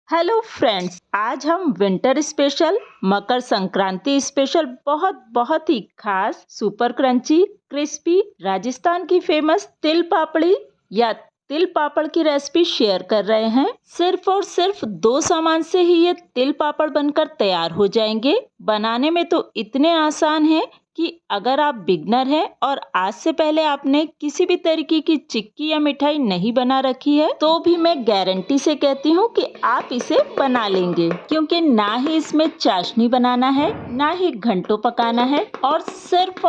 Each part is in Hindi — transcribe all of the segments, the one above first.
हेलो फ्रेंड्स, आज हम winter special, Makar Sankranti special बहुत बहुत ही खास सुपर क्रंची क्रिस्पी राजस्थान की फेमस तिल पापड़ी या तिल पापड़ की रेसिपी शेयर कर रहे हैं। सिर्फ और सिर्फ 2 सामान से ही ये तिल पापड़ बनकर तैयार हो जाएंगे। बनाने में तो इतने आसान हैं कि अगर आप बिगनर हैं और आज से पहले आपने किसी भी तरीके की चिक्की या मिठाई नहीं बना रखी है तो भी मैं गारंटी से कहती हूँ कि आप इसे बना लेंगे, क्योंकि ना ही इसमें चाशनी बनाना है ना ही घंटों पकाना है और सिर्फ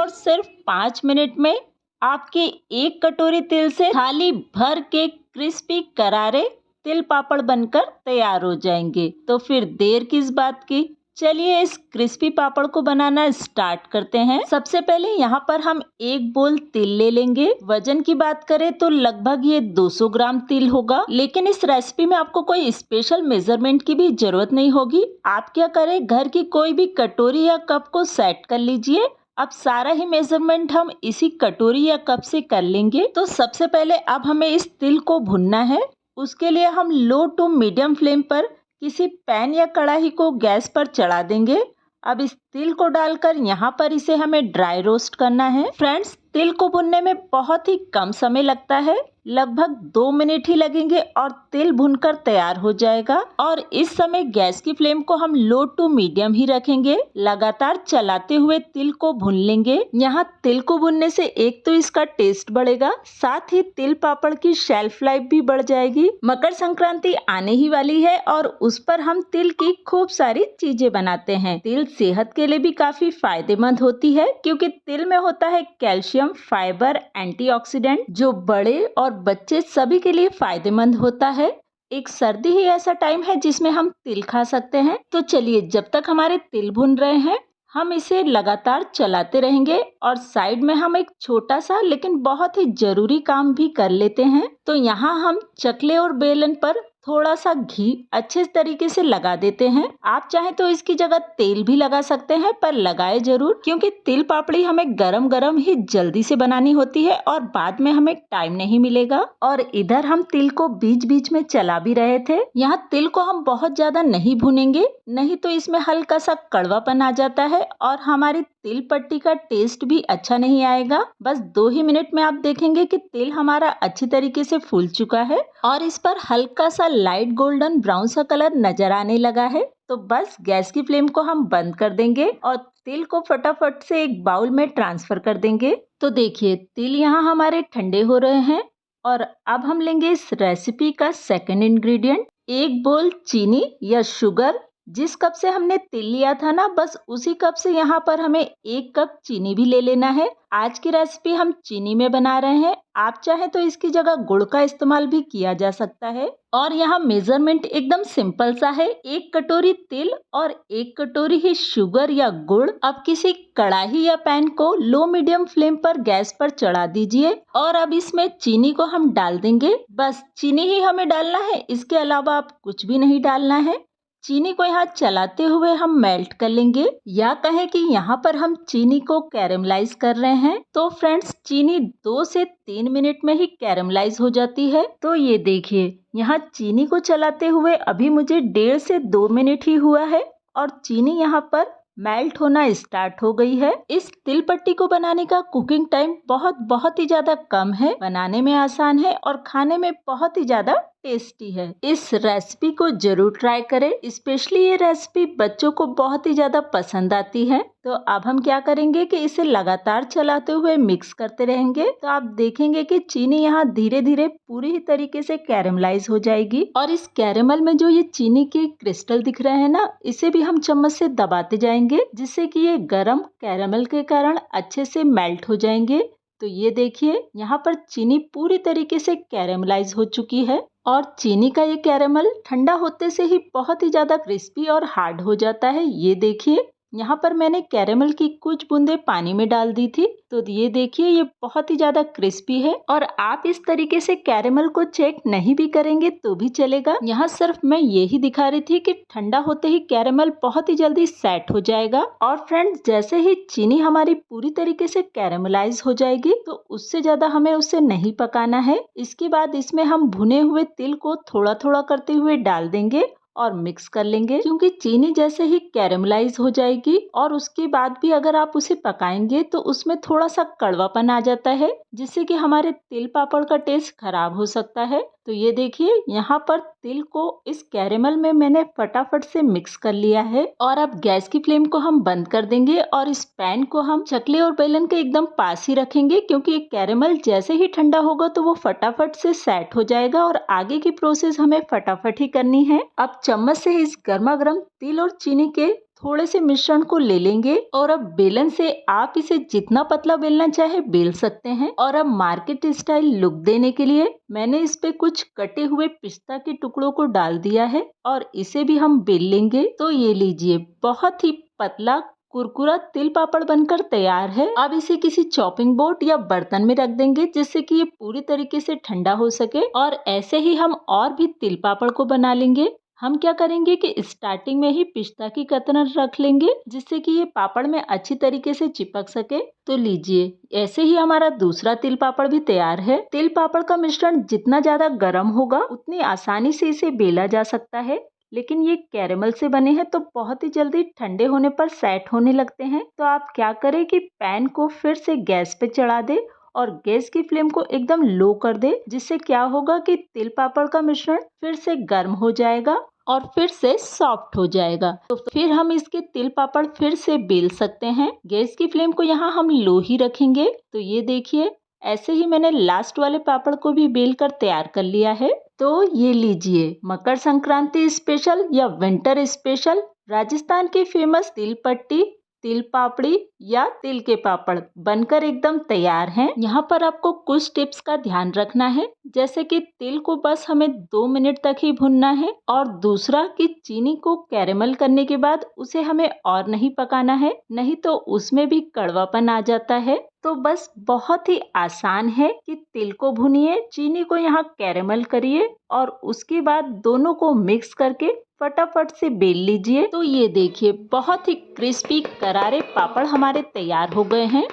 5 मिनट में आपके 1 कटोरी तिल से थाली भर के क्रिस्पी करारे तिल पापड़ बनकर तैयार हो जाएंगे। तो फिर देर किस बात की, चलिए इस क्रिस्पी पापड़ को बनाना स्टार्ट करते हैं। सबसे पहले यहाँ पर हम 1 बोल तिल ले लेंगे। वजन की बात करें तो लगभग ये 200 ग्राम तिल होगा, लेकिन इस रेसिपी में आपको कोई स्पेशल मेजरमेंट की भी जरूरत नहीं होगी। आप क्या करें, घर की कोई भी कटोरी या कप को सेट कर लीजिए। अब सारा ही मेजरमेंट हम इसी कटोरी या कप से कर लेंगे। तो सबसे पहले अब हमें इस तिल को भुनना है। उसके लिए हम लो टू मीडियम फ्लेम पर किसी पैन या कढ़ाई को गैस पर चढ़ा देंगे। अब इस तिल को डालकर यहाँ पर इसे हमें ड्राई रोस्ट करना है। फ्रेंड्स, तिल को भुनने में बहुत ही कम समय लगता है, लगभग 2 मिनट ही लगेंगे और तिल भुनकर तैयार हो जाएगा। और इस समय गैस की फ्लेम को हम लो टू मीडियम ही रखेंगे। लगातार चलाते हुए तिल को भून लेंगे। यहाँ तिल को भुनने से एक तो इसका टेस्ट बढ़ेगा, साथ ही तिल पापड़ की शेल्फ लाइफ भी बढ़ जाएगी। मकर संक्रांति आने ही वाली है और उस पर हम तिल की खूब सारी चीजें बनाते हैं। तिल सेहत के लिए भी काफी फायदेमंद होती है, क्योंकि तिल में होता है कैल्शियम, फाइबर, एंटीऑक्सीडेंट, जो बड़े और बच्चे सभी के लिए फायदेमंद होता है। एक सर्दी ही ऐसा टाइम है जिसमें हम तिल खा सकते हैं। तो चलिए, जब तक हमारे तिल भुन रहे हैं हम इसे लगातार चलाते रहेंगे और साइड में हम एक छोटा सा लेकिन बहुत ही जरूरी काम भी कर लेते हैं। तो यहाँ हम चकले और बेलन पर थोड़ा सा घी अच्छे तरीके से लगा देते हैं। आप चाहें तो इसकी जगह तेल भी लगा सकते हैं, पर लगाए जरूर, क्योंकि तिल पापड़ी हमें गरम गरम ही जल्दी से बनानी होती है और बाद में हमें टाइम नहीं मिलेगा। और इधर हम तिल को बीच बीच में चला भी रहे थे। यहाँ तिल को हम बहुत ज्यादा नहीं भुनेंगे, नहीं तो इसमें हल्का सा कड़वापन आ जाता है और हमारी तिल पट्टी का टेस्ट भी अच्छा नहीं आएगा। बस 2 ही मिनट में आप देखेंगे कि तिल हमारा अच्छी तरीके से फूल चुका है और इस पर हल्का सा लाइट गोल्डन ब्राउन सा कलर नजर आने लगा है। तो बस गैस की फ्लेम को हम बंद कर देंगे और तिल को फटाफट से एक बाउल में ट्रांसफर कर देंगे। तो देखिए, तिल यहाँ हमारे ठंडे हो रहे हैं और अब हम लेंगे इस रेसिपी का सेकंड इंग्रेडिएंट, 1 बोल चीनी या शुगर। जिस कप से हमने तिल लिया था ना, बस उसी कप से यहाँ पर हमें 1 कप चीनी भी ले लेना है। आज की रेसिपी हम चीनी में बना रहे हैं, आप चाहे तो इसकी जगह गुड़ का इस्तेमाल भी किया जा सकता है। और यहाँ मेजरमेंट एकदम सिंपल सा है, 1 कटोरी तिल और 1 कटोरी ही शुगर या गुड़। अब किसी कढ़ाई या पैन को लो मीडियम फ्लेम पर गैस पर चढ़ा दीजिए और अब इसमें चीनी को हम डाल देंगे। बस चीनी ही हमें डालना है, इसके अलावा आप कुछ भी नहीं डालना है। चीनी को यहाँ चलाते हुए हम मेल्ट कर लेंगे, या कहें कि यहाँ पर हम चीनी को कैरेमलाइज कर रहे हैं। तो फ्रेंड्स, चीनी 2 से 3 मिनट में ही कैरेमलाइज हो जाती है। तो ये देखिए, यहाँ चीनी को चलाते हुए अभी मुझे 1.5 से 2 मिनट ही हुआ है और चीनी यहाँ पर मेल्ट होना स्टार्ट हो गई है। इस तिल पट्टी को बनाने का कुकिंग टाइम बहुत ही ज्यादा कम है, बनाने में आसान है और खाने में बहुत ही ज्यादा टेस्टी है। इस रेसिपी को जरूर ट्राई करें, स्पेशली ये रेसिपी बच्चों को बहुत ही ज्यादा पसंद आती है। तो अब हम क्या करेंगे कि इसे लगातार चलाते हुए मिक्स करते रहेंगे। तो आप देखेंगे कि चीनी यहाँ धीरे धीरे पूरी ही तरीके से कैरेमलाइज हो जाएगी और इस कैरेमल में जो ये चीनी के क्रिस्टल दिख रहे हैं ना, इसे भी हम चम्मच से दबाते जाएंगे, जिससे कि ये गरम कैरेमल के कारण अच्छे से मेल्ट हो जाएंगे। तो ये देखिए, यहाँ पर चीनी पूरी तरीके से कैरेमलाइज हो चुकी है और चीनी का ये कैरेमल ठंडा होते से ही बहुत ही ज्यादा क्रिस्पी और हार्ड हो जाता है। ये देखिए, यहाँ पर मैंने कैरेमल की कुछ बूंदे पानी में डाल दी थी। तो ये देखिए, ये बहुत ही ज्यादा क्रिस्पी है और आप इस तरीके से कैरेमल को चेक नहीं भी करेंगे तो भी चलेगा। यहाँ सिर्फ मैं ये ही दिखा रही थी कि ठंडा होते ही कैरेमल बहुत ही जल्दी सेट हो जाएगा। और फ्रेंड्स, जैसे ही चीनी हमारी पूरी तरीके से कैरेमलाइज हो जाएगी तो उससे ज्यादा हमें उसे नहीं पकाना है। इसके बाद इसमें हम भुने हुए तिल को थोड़ा थोड़ा करते हुए डाल देंगे और मिक्स कर लेंगे, क्योंकि चीनी जैसे ही कैरेमलाइज हो जाएगी और उसके बाद भी अगर आप उसे पकाएंगे तो उसमें थोड़ा सा कड़वापन आ जाता है, जिससे कि हमारे तिल पापड़ का टेस्ट खराब हो सकता है। तो ये देखिए यहाँ पर तिल को इस कैरेमल में मैंने फटाफट से मिक्स कर लिया है। और अब गैस की फ्लेम को हम बंद कर देंगे और इस पैन को हम चकले और बेलन के एकदम पास ही रखेंगे, क्योंकि ये कैरेमल जैसे ही ठंडा होगा तो वो फटाफट से सेट हो जाएगा और आगे की प्रोसेस हमें फटाफट ही करनी है। अब चम्मच से इस गर्मा गर्म तिल और चीनी के थोड़े से मिश्रण को ले लेंगे और अब बेलन से आप इसे जितना पतला बेलना चाहे बेल सकते हैं। और अब मार्केट स्टाइल लुक देने के लिए मैंने इस पे कुछ कटे हुए पिस्ता के टुकड़ों को डाल दिया है और इसे भी हम बेल लेंगे। तो ये लीजिए, बहुत ही पतला कुरकुरा तिल पापड़ बनकर तैयार है। अब इसे किसी चॉपिंग बोर्ड या बर्तन में रख देंगे, जिससे कि ये पूरी तरीके से ठंडा हो सके। और ऐसे ही हम और भी तिल पापड़ को बना लेंगे। हम क्या करेंगे कि स्टार्टिंग में ही पिस्ता की कतरन रख लेंगे, जिससे कि ये पापड़ में अच्छी तरीके से चिपक सके। तो लीजिए, ऐसे ही हमारा दूसरा तिल पापड़ भी तैयार है। तिल पापड़ का मिश्रण जितना ज्यादा गर्म होगा उतनी आसानी से इसे बेला जा सकता है, लेकिन ये कैरेमल से बने हैं तो बहुत ही जल्दी ठंडे होने पर सेट होने लगते हैं। तो आप क्या करें कि पैन को फिर से गैस पे चढ़ा दे और गैस की फ्लेम को एकदम लो कर दे, जिससे क्या होगा कि तिल पापड़ का मिश्रण फिर से गर्म हो जाएगा और फिर से सॉफ्ट हो जाएगा। तो फिर हम इसके तिल पापड़ फिर से बेल सकते हैं। गैस की फ्लेम को यहाँ हम लो ही रखेंगे। तो ये देखिए, ऐसे ही मैंने लास्ट वाले पापड़ को भी बेल कर तैयार कर लिया है। तो ये लीजिए, मकर संक्रांति स्पेशल या विंटर स्पेशल राजस्थान की फेमस तिल पट्टी, तिल पापड़ी या तिल के पापड़ बनकर एकदम तैयार हैं। यहाँ पर आपको कुछ टिप्स का ध्यान रखना है, जैसे कि तिल को बस हमें 2 मिनट तक ही भुनना है और दूसरा कि चीनी को कैरेमल करने के बाद उसे हमें और नहीं पकाना है, नहीं तो उसमें भी कड़वापन आ जाता है। तो बस बहुत ही आसान है कि तिल को भुनिए, चीनी को यहाँ कैरेमल करिए और उसके बाद दोनों को मिक्स करके फटाफट से बेल लीजिए। तो ये देखिए, बहुत ही क्रिस्पी करारे पापड़ हमारे तैयार हो गए हैं।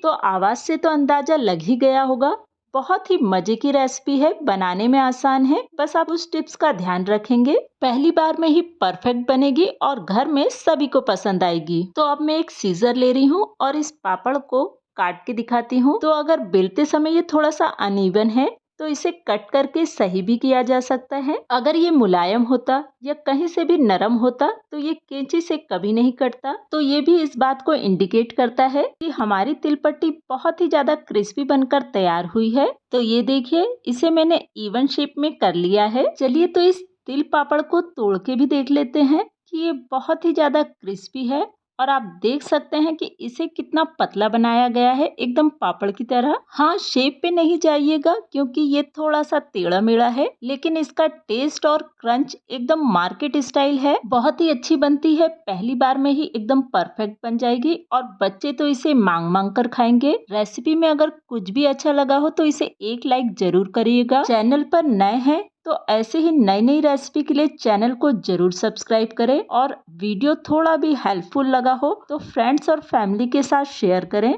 तो आवाज से तो अंदाजा लग ही गया होगा, बहुत ही मजे की रेसिपी है, बनाने में आसान है। बस आप उस टिप्स का ध्यान रखेंगे, पहली बार में ही परफेक्ट बनेगी और घर में सभी को पसंद आएगी। तो अब मैं एक सीजर ले रही हूँ और इस पापड़ को काट के दिखाती हूँ। तो अगर बेलते समय ये थोड़ा सा अनइवन है तो इसे कट करके सही भी किया जा सकता है। अगर ये मुलायम होता या कहीं से भी नरम होता तो ये कैंची से कभी नहीं कटता। तो ये भी इस बात को इंडिकेट करता है कि हमारी तिलपट्टी बहुत ही ज्यादा क्रिस्पी बनकर तैयार हुई है। तो ये देखिए, इसे मैंने इवन शेप में कर लिया है। चलिए तो इस तिल पापड़ को तोड़ के भी देख लेते हैं कि ये बहुत ही ज्यादा क्रिस्पी है और आप देख सकते हैं कि इसे कितना पतला बनाया गया है, एकदम पापड़ की तरह। हाँ, शेप पे नहीं जाइएगा क्योंकि ये थोड़ा सा टेढ़ा मेढ़ा है, लेकिन इसका टेस्ट और क्रंच एकदम मार्केट स्टाइल है, बहुत ही अच्छी बनती है। पहली बार में ही एकदम परफेक्ट बन जाएगी और बच्चे तो इसे मांग मांग कर खाएंगे। रेसिपी में अगर कुछ भी अच्छा लगा हो तो इसे एक लाइक जरूर करिएगा। चैनल पर नए हैं तो ऐसे ही नई नई रेसिपी के लिए चैनल को जरूर सब्सक्राइब करें और वीडियो थोड़ा भी हेल्पफुल लगा हो तो फ्रेंड्स और फैमिली के साथ शेयर करें।